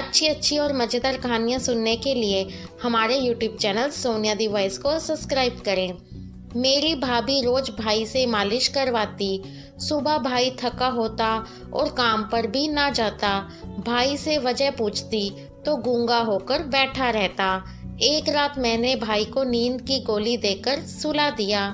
अच्छी अच्छी और मज़ेदार कहानियाँ सुनने के लिए हमारे यूट्यूब चैनल सोनिया दी वॉइस को सब्सक्राइब करें। मेरी भाभी रोज भाई से मालिश करवाती। सुबह भाई थका होता और काम पर भी ना जाता। भाई से वजह पूछती तो गूंगा होकर बैठा रहता। एक रात मैंने भाई को नींद की गोली देकर सुला दिया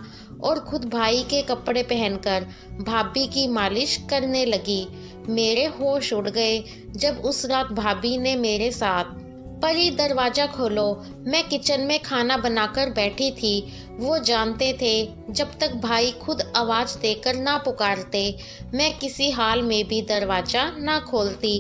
और खुद भाई के कपड़े पहनकर भाभी की मालिश करने लगी। मेरे होश उड़ गए जब उस रात भाभी ने मेरे साथ परी दरवाजा खोलो। मैं किचन में खाना बनाकर बैठी थी। वो जानते थे जब तक भाई खुद आवाज देकर ना पुकारते मैं किसी हाल में भी दरवाजा ना खोलती।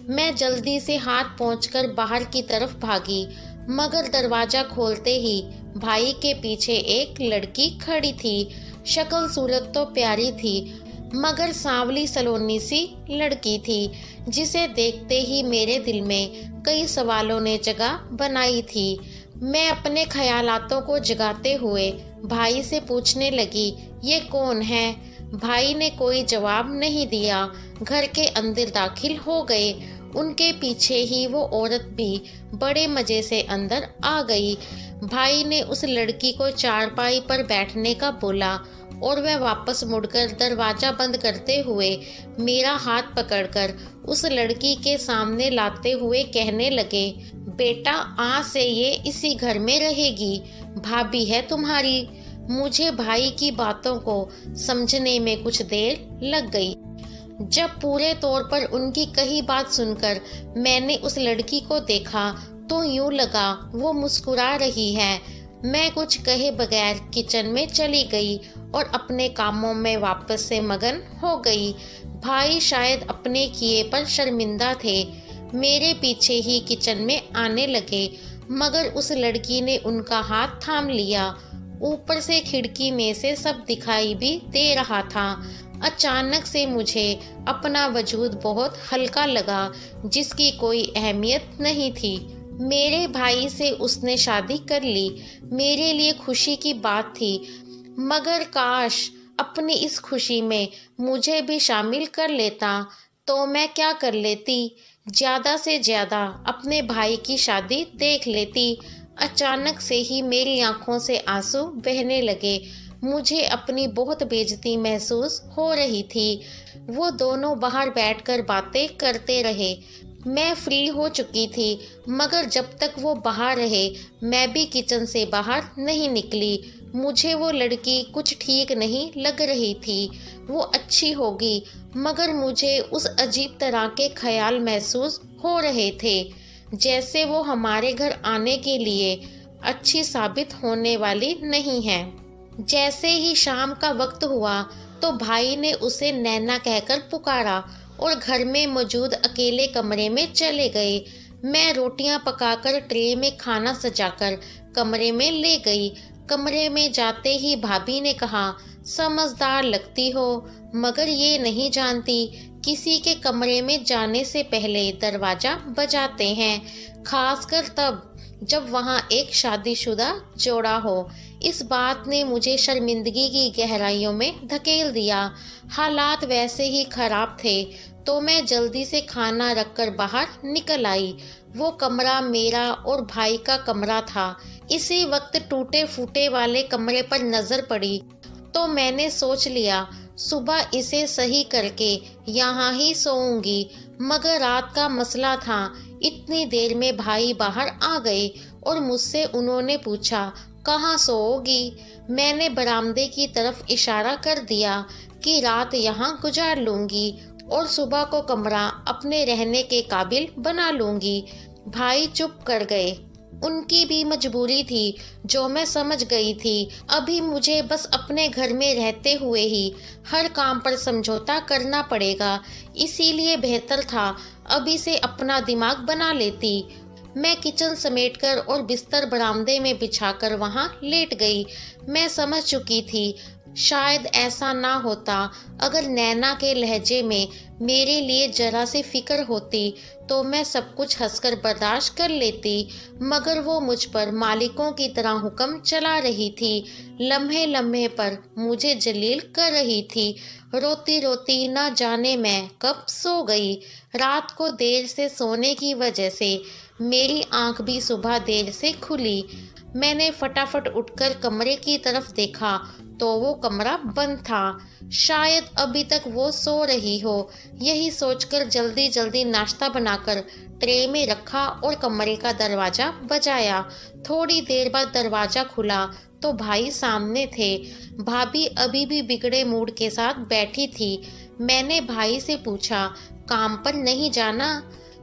मैं जल्दी से हाथ पहुंचकर बाहर की तरफ भागी, मगर दरवाजा खोलते ही भाई के पीछे एक लड़की खड़ी थी। शक्ल सूरत तो प्यारी थी, मगर सांवली सलोनी सी लड़की थी, जिसे देखते ही मेरे दिल में कई सवालों ने जगह बनाई थी। मैं अपने ख्यालातों को जगाते हुए भाई से पूछने लगी, ये कौन है? भाई ने कोई जवाब नहीं दिया। घर के अंदर दाखिल हो गए। उनके पीछे ही वो औरत भी बड़े मजे से अंदर आ गई। भाई ने उस लड़की को चारपाई पर बैठने का बोला और वह वापस मुड़कर दरवाजा बंद करते हुए मेरा हाथ पकड़कर उस लड़की के सामने लाते हुए कहने लगे, बेटा आज से ये इसी घर में रहेगी, भाभी है तुम्हारी। मुझे भाई की बातों को समझने में कुछ देर लग गई। जब पूरे तौर पर उनकी कही बात सुनकर मैंने उस लड़की को देखा तो यूं लगा वो मुस्कुरा रही है। मैं कुछ कहे बगैर किचन में चली गई और अपने कामों में वापस से मगन हो गई। भाई शायद अपने किए पर शर्मिंदा थे। मेरे पीछे ही किचन में आने लगे, मगर उस लड़की ने उनका हाथ थाम लिया। ऊपर से खिड़की में से सब दिखाई भी दे रहा था। अचानक से मुझे अपना वजूद बहुत हल्का लगा, जिसकी कोई अहमियत नहीं थी। मेरे भाई से उसने शादी कर ली। मेरे लिए खुशी की बात थी, मगर काश अपनी इस खुशी में मुझे भी शामिल कर लेता तो मैं क्या कर लेती? ज़्यादा से ज़्यादा अपने भाई की शादी देख लेती। अचानक से ही मेरी आंखों से आंसू बहने लगे। मुझे अपनी बहुत बेइज्जती महसूस हो रही थी। वो दोनों बाहर बैठकर बातें करते रहे। मैं फ्री हो चुकी थी, मगर जब तक वो बाहर रहे मैं भी किचन से बाहर नहीं निकली। मुझे वो लड़की कुछ ठीक नहीं लग रही थी। वो अच्छी होगी, मगर मुझे उस अजीब तरह के ख्याल महसूस हो रहे थे, जैसे वो हमारे घर आने के लिए अच्छी साबित होने वाली नहीं है। जैसे ही शाम का वक्त हुआ तो भाई ने उसे नैना कहकर पुकारा और घर में मौजूद अकेले कमरे में चले गए। मैं रोटियां पकाकर ट्रे में खाना सजाकर कमरे में ले गई। कमरे में जाते ही भाभी ने कहा, समझदार लगती हो, मगर ये नहीं जानती किसी के कमरे में जाने से पहले दरवाजा बजाते हैं, खासकर तब जब वहाँ एक शादीशुदा जोड़ा हो। इस बात ने मुझे शर्मिंदगी की गहराइयों में धकेल दिया। हालात वैसे ही खराब थे तो मैं जल्दी से खाना रखकर बाहर निकल आई। वो कमरा मेरा और भाई का कमरा था। इसी वक्त टूटे फूटे वाले कमरे पर नजर पड़ी तो मैंने सोच लिया सुबह इसे सही करके यहाँ ही सोऊंगी। मगर रात का मसला था। इतनी देर में भाई बाहर आ गए और मुझसे उन्होंने पूछा, कहाँ सोओगी? मैंने बरामदे की तरफ इशारा कर दिया कि रात यहाँ गुजार लूंगी और सुबह को कमरा अपने रहने के काबिल बना लूंगी। भाई चुप कर गए। उनकी भी मजबूरी थी जो मैं समझ गई थी। अभी मुझे बस अपने घर में रहते हुए ही हर काम पर समझौता करना पड़ेगा, इसीलिए बेहतर था अभी से अपना दिमाग बना लेती। मैं किचन समेटकर और बिस्तर बरामदे में बिछाकर वहां लेट गई। मैं समझ चुकी थी शायद ऐसा ना होता अगर नैना के लहजे में मेरे लिए जरा सी फिक्र होती तो मैं सब कुछ हंसकर बर्दाश्त कर लेती, मगर वो मुझ पर मालिकों की तरह हुक्म चला रही थी। लम्हे लम्हे पर मुझे जलील कर रही थी। रोती रोती न जाने मैं कब सो गई। रात को देर से सोने की वजह से मेरी आंख भी सुबह देर से खुली। मैंने फटाफट उठकर कमरे की तरफ देखा तो वो कमरा बंद था। शायद अभी तक वो सो रही हो। यही सोचकर जल्दी जल्दी नाश्ता बनाकर ट्रे में रखा और कमरे का दरवाजा बजाया। थोड़ी देर बाद दरवाजा खुला तो भाई सामने थे। भाभी अभी भी बिगड़े मूड के साथ बैठी थी। मैंने भाई से पूछा, काम पर नहीं जाना?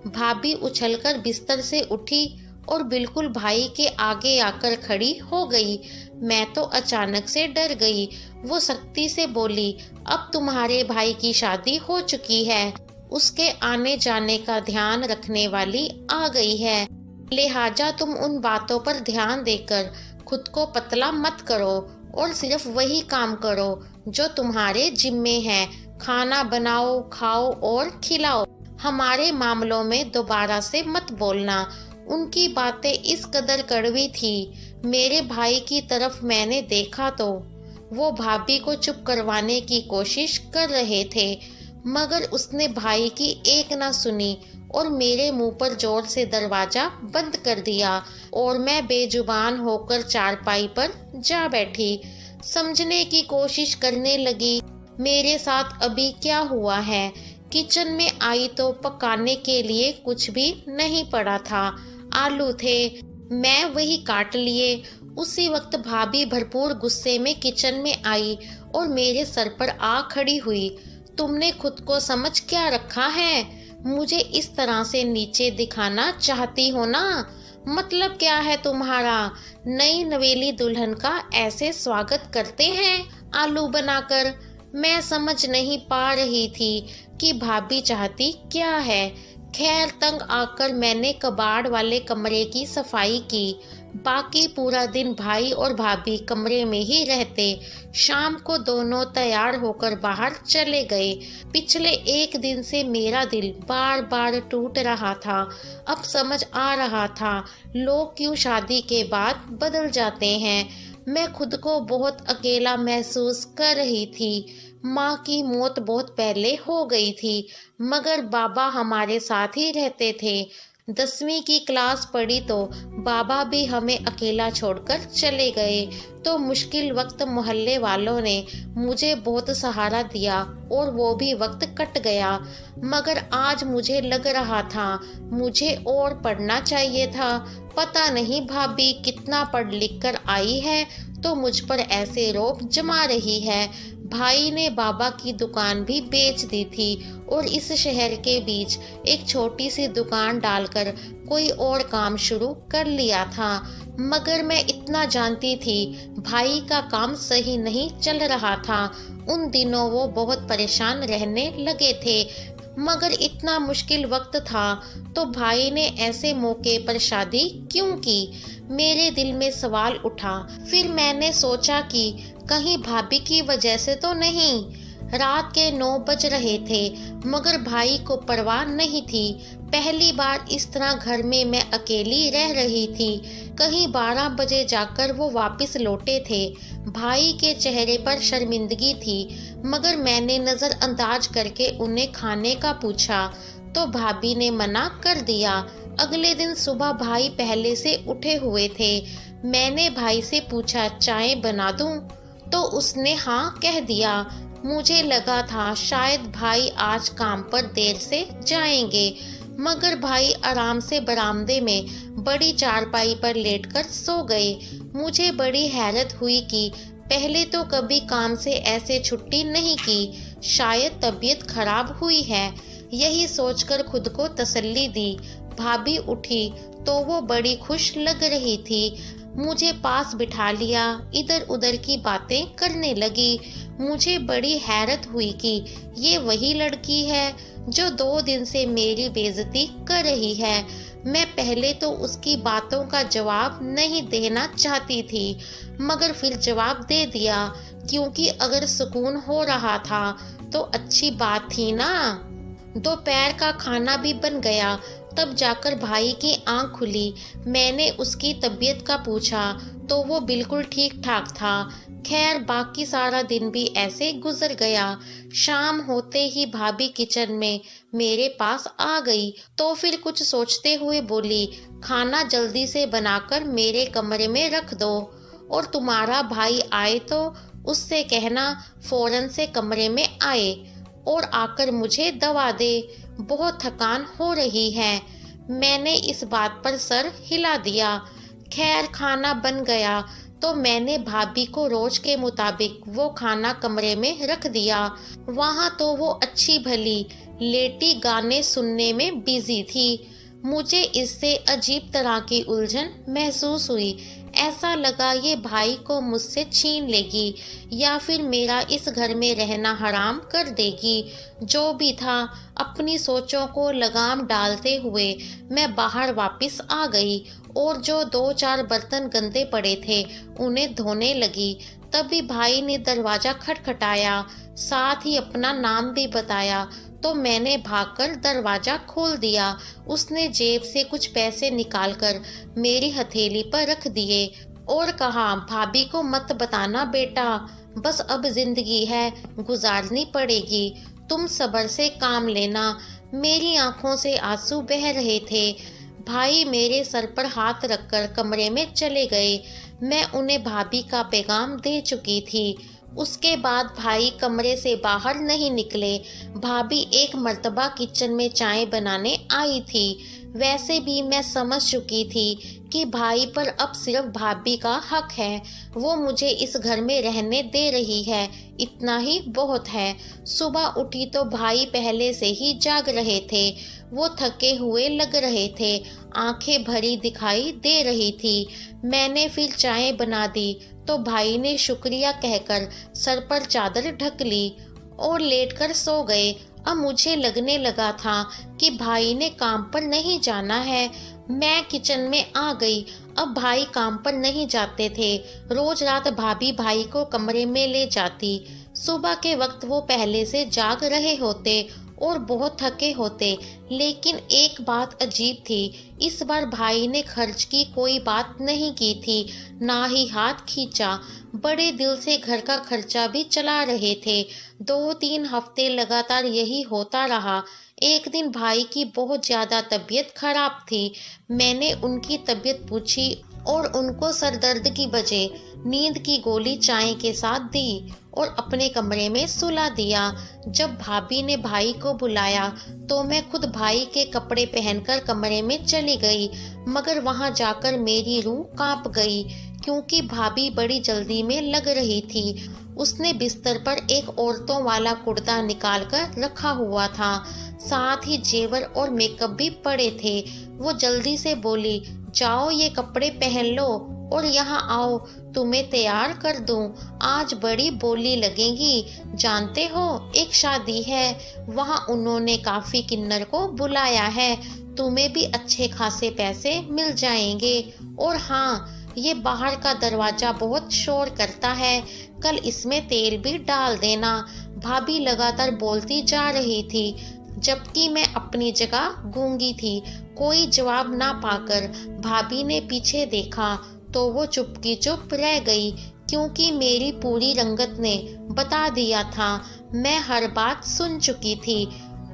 भाभी उछलकर बिस्तर से उठी और बिल्कुल भाई के आगे आकर खड़ी हो गई। मैं तो अचानक से डर गई। वो सख्ती से बोली, अब तुम्हारे भाई की शादी हो चुकी है, उसके आने जाने का ध्यान रखने वाली आ गई है, लिहाजा तुम उन बातों पर ध्यान देकर खुद को पतला मत करो और सिर्फ वही काम करो जो तुम्हारे जिम्मे है। खाना बनाओ, खाओ और खिलाओ। हमारे मामलों में दोबारा से मत बोलना। उनकी बातें इस कदर कड़वी थी। मेरे भाई की तरफ मैंने देखा तो वो भाभी को चुप करवाने की कोशिश कर रहे थे, मगर उसने भाई की एक ना सुनी और मेरे मुंह पर जोर से दरवाजा बंद कर दिया और मैं बेजुबान होकर चारपाई पर जा बैठी। समझने की कोशिश करने लगी मेरे साथ अभी क्या हुआ है। किचन में आई तो पकाने के लिए कुछ भी नहीं पड़ा था। आलू थे, मैं वही काट लिए। उसी वक्त भाभी भरपूर गुस्से में किचन में आई और मेरे सर पर आ खड़ी हुई। तुमने खुद को समझ क्या रखा है? मुझे इस तरह से नीचे दिखाना चाहती हो ना? मतलब क्या है तुम्हारा? नई नवेली दुल्हन का ऐसे स्वागत करते हैं आलू बनाकर? मैं समझ नहीं पा रही थी कि भाभी चाहती क्या है। खैर, तंग आकर मैंने कबाड़ वाले कमरे की सफाई की। बाकी पूरा दिन भाई और भाभी कमरे में ही रहते। शाम को दोनों तैयार होकर बाहर चले गए। पिछले एक दिन से मेरा दिल बार बार टूट रहा था। अब समझ आ रहा था लोग क्यों शादी के बाद बदल जाते हैं। मैं खुद को बहुत अकेला महसूस कर रही थी। माँ की मौत बहुत पहले हो गई थी, मगर बाबा हमारे साथ ही रहते थे। 10वीं की क्लास पढ़ी तो बाबा भी हमें अकेला छोड़कर चले गए। तो मुश्किल वक्त मोहल्ले वालों ने मुझे बहुत सहारा दिया और वो भी वक्त कट गया। मगर आज मुझे लग रहा था मुझे और पढ़ना चाहिए था। पता नहीं भाभी कितना पढ़ लिख कर आई है तो मुझ पर ऐसे रोब जमा रही है। भाई ने बाबा की दुकान भी बेच दी थी और इस शहर के बीच एक छोटी सी दुकान डालकर कोई और काम शुरू कर लिया था। मगर मैं इतना जानती थी भाई का काम सही नहीं चल रहा था। उन दिनों वो बहुत परेशान रहने लगे थे, मगर इतना मुश्किल वक्त था तो भाई ने ऐसे मौके पर शादी क्यों की? मेरे दिल में सवाल उठा। फिर मैंने सोचा कि कहीं भाभी की वजह से तो नहीं। रात के 9 बज रहे थे, मगर भाई को परवाह नहीं थी। पहली बार इस तरह घर में मैं अकेली रह रही थी। कहीं 12 बजे जाकर वो वापस लौटे थे। भाई के चेहरे पर शर्मिंदगी थी, मगर मैंने नजरअंदाज करके उन्हें खाने का पूछा तो भाभी ने मना कर दिया। अगले दिन सुबह भाई पहले से उठे हुए थे। मैंने भाई से पूछा, चाय बना दूं? तो उसने हाँ कह दिया। मुझे लगा था शायद भाई आज काम पर देर से जाएंगे, मगर भाई आराम से बरामदे में बड़ी चारपाई पर लेटकर सो गए। मुझे बड़ी हैरत हुई कि पहले तो कभी काम से ऐसे छुट्टी नहीं की। शायद तबीयत खराब हुई है। यही सोचकर खुद को तसल्ली दी। भाभी उठी तो वो बड़ी खुश लग रही थी। मुझे पास बिठा लिया, इधर उधर की बातें करने लगी। मुझे बड़ी हैरत हुई कि ये वही लड़की है जो 2 दिन से मेरी बेइज्जती कर रही है। मैं पहले तो उसकी बातों का जवाब नहीं देना चाहती थी, मगर फिर जवाब दे दिया। क्योंकि अगर सुकून हो रहा था तो अच्छी बात थी ना। दोपहर का खाना भी बन गया, तब जाकर भाई की आंख खुली। मैंने उसकी तबीयत का पूछा तो वो बिल्कुल ठीक ठाक था। खैर बाकी सारा दिन भी ऐसे गुजर गया। शाम होते ही भाभी किचन में मेरे पास आ गई तो फिर कुछ सोचते हुए बोली, खाना जल्दी से बनाकर मेरे कमरे में रख दो, और तुम्हारा भाई आए तो उससे कहना फौरन से कमरे में आए और आकर मुझे दवा दे, बहुत थकान हो रही है। मैंने इस बात पर सर हिला दिया। खैर खाना बन गया तो मैंने भाभी को रोज के मुताबिक वो खाना कमरे में रख दिया। वहाँ तो वो अच्छी भली लेटी गाने सुनने में बिजी थी। मुझे इससे अजीब तरह की उलझन महसूस हुई। ऐसा लगा ये भाई को मुझसे छीन लेगी या फिर मेरा इस घर में रहना हराम कर देगी। जो भी था, अपनी सोचों को लगाम डालते हुए मैं बाहर वापस आ गई और जो 2-4 बर्तन गंदे पड़े थे उन्हें धोने लगी। तभी भाई ने दरवाजा खटखटाया, साथ ही अपना नाम भी बताया, तो मैंने भागकर दरवाजा खोल दिया। उसने जेब से कुछ पैसे निकालकर मेरी हथेली पर रख दिए और कहा, भाभी को मत बताना बेटा, बस अब जिंदगी है, गुजारनी पड़ेगी, तुम सब्र से काम लेना। मेरी आंखों से आंसू बह रहे थे। भाई मेरे सर पर हाथ रखकर कमरे में चले गए। मैं उन्हें भाभी का पैगाम दे चुकी थी। उसके बाद भाई कमरे से बाहर नहीं निकले। भाभी एक मर्तबा किचन में चाय बनाने आई थी। वैसे भी मैं समझ चुकी थी कि भाई पर अब सिर्फ भाभी का हक है। वो मुझे इस घर में रहने दे रही है, इतना ही बहुत है। सुबह उठी तो भाई पहले से ही जाग रहे थे। वो थके हुए लग रहे थे, आंखें भरी दिखाई दे रही थी। मैंने फिर चाय बना दी तो भाई ने शुक्रिया कहकर सर पर चादर ढक ली और लेटकर सो गए। अब मुझे लगने लगा था कि भाई ने काम पर नहीं जाना है। मैं किचन में आ गई। अब भाई काम पर नहीं जाते थे। रोज रात भाभी भाई को कमरे में ले जाती। सुबह के वक्त वो पहले से जाग रहे होते और बहुत थके होते, लेकिन एक बात अजीब थी, इस बार भाई ने खर्च की कोई बात नहीं की थी, ना ही हाथ खींचा। बड़े दिल से घर का खर्चा भी चला रहे थे। 2-3 हफ्ते लगातार यही होता रहा। एक दिन भाई की बहुत ज्यादा तबीयत खराब थी। मैंने उनकी तबीयत पूछी और उनको सरदर्द की बजाय नींद की गोली चाय के साथ दी और अपने कमरे में सुला दिया। जब भाभी ने भाई को बुलाया तो मैं खुद भाई के कपड़े पहनकर कमरे में चली गई, मगर वहां जाकर मेरी रूह कांप गई क्योंकि भाभी बड़ी जल्दी में लग रही थी। उसने बिस्तर पर एक औरतों वाला कुर्ता निकालकर रखा हुआ था, साथ ही जेवर और मेकअप भी पड़े थे। वो जल्दी से बोली, जाओ ये कपड़े पहन लो और यहाँ आओ, तुम्हें तैयार कर दूं। आज बड़ी बोली लगेगी, जानते हो एक शादी है, वहाँ उन्होंने काफी किन्नर को बुलाया है, तुम्हें भी अच्छे खासे पैसे मिल जाएंगे। और हाँ, ये बाहर का दरवाजा बहुत शोर करता है, कल इसमें तेल भी डाल देना। भाभी लगातार बोलती जा रही थी जबकि मैं अपनी जगह गूंगी थी। कोई जवाब ना पाकर भाभी ने पीछे देखा तो वो चुपकी चुप रह गई, क्योंकि मेरी पूरी रंगत ने बता दिया था, मैं हर बात सुन चुकी थी।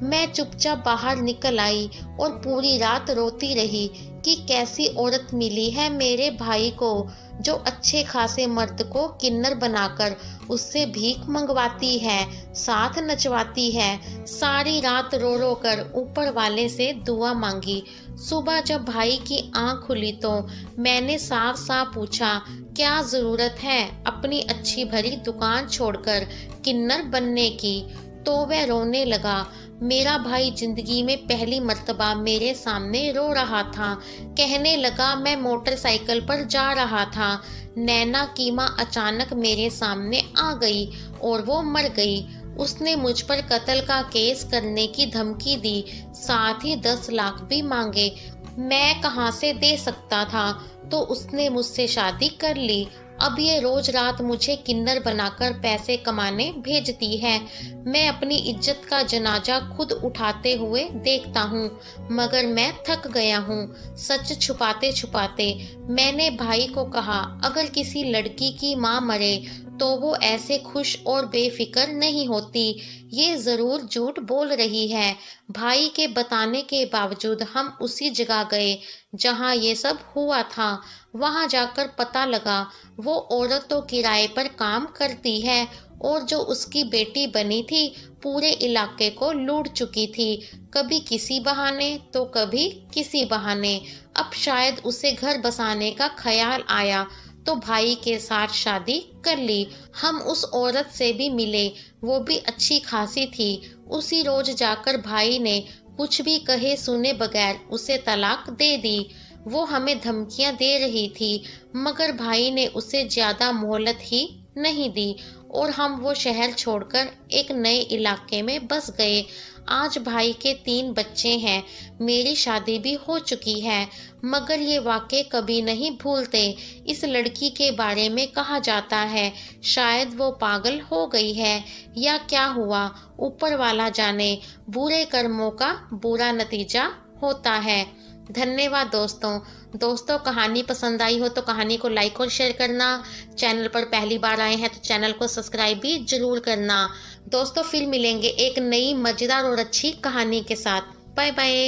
मैं चुपचाप बाहर निकल आई और पूरी रात रोती रही कि कैसी औरत मिली है मेरे भाई को जो अच्छे खासे मर्द को किन्नर बनाकर उससे भीख मंगवाती है, साथ नचवाती है। सारी रात रो रो कर ऊपर वाले से दुआ मांगी। सुबह जब भाई की आंख खुली तो मैंने साफ साफ पूछा, क्या जरूरत है अपनी अच्छी भरी दुकान छोड़कर किन्नर बनने की? तो वह रोने लगा। मेरा भाई जिंदगी में पहली मर्तबा मेरे सामने रो रहा था। कहने लगा, मैं मोटरसाइकिल पर जा रहा था, नैना कीमा अचानक मेरे सामने आ गई और वो मर गई। उसने मुझ पर कत्ल का केस करने की धमकी दी, साथ ही 10 लाख भी मांगे। मैं कहां से दे सकता था, तो उसने मुझसे शादी कर ली अब ये रोज रात मुझे किन्नर बनाकर पैसे कमाने भेजती है। मैं अपनी इज्जत का जनाजा खुद उठाते हुए देखता हूँ, मगर मैं थक गया हूँ सच छुपाते छुपाते। मैंने भाई को कहा, अगर किसी लड़की की माँ मरे तो वो ऐसे खुश और बेफिक्र नहीं होती, ये जरूर झूठ बोल रही है। भाई के बताने के बावजूद हम उसी जगह गए जहाँ ये सब हुआ था। वहां जाकर पता लगा वो औरत तो किराए पर काम करती है और जो उसकी बेटी बनी थी पूरे इलाके को लूट चुकी थी, कभी किसी बहाने तो कभी किसी बहाने। अब शायद उसे घर बसाने का ख्याल आया तो भाई के साथ शादी कर ली। हम उस औरत से भी मिले, वो भी अच्छी खासी थी। उसी रोज जाकर भाई ने कुछ भी कहे सुने बगैर उसे तलाक दे दी। वो हमें धमकियां दे रही थी, मगर भाई ने उसे ज्यादा मोहलत ही नहीं दी और हम वो शहर छोड़कर एक नए इलाके में बस गए। आज भाई के 3 बच्चे हैं, मेरी शादी भी हो चुकी है, मगर ये वाक़े कभी नहीं भूलते। इस लड़की के बारे में कहा जाता है शायद वो पागल हो गई है या क्या हुआ, ऊपर वाला जाने। बुरे कर्मों का बुरा नतीजा होता है। धन्यवाद दोस्तों, कहानी पसंद आई हो तो कहानी को लाइक और शेयर करना। चैनल पर पहली बार आए हैं तो चैनल को सब्सक्राइब भी जरूर करना। दोस्तों फिर मिलेंगे एक नई मजेदार और अच्छी कहानी के साथ। Bye bye.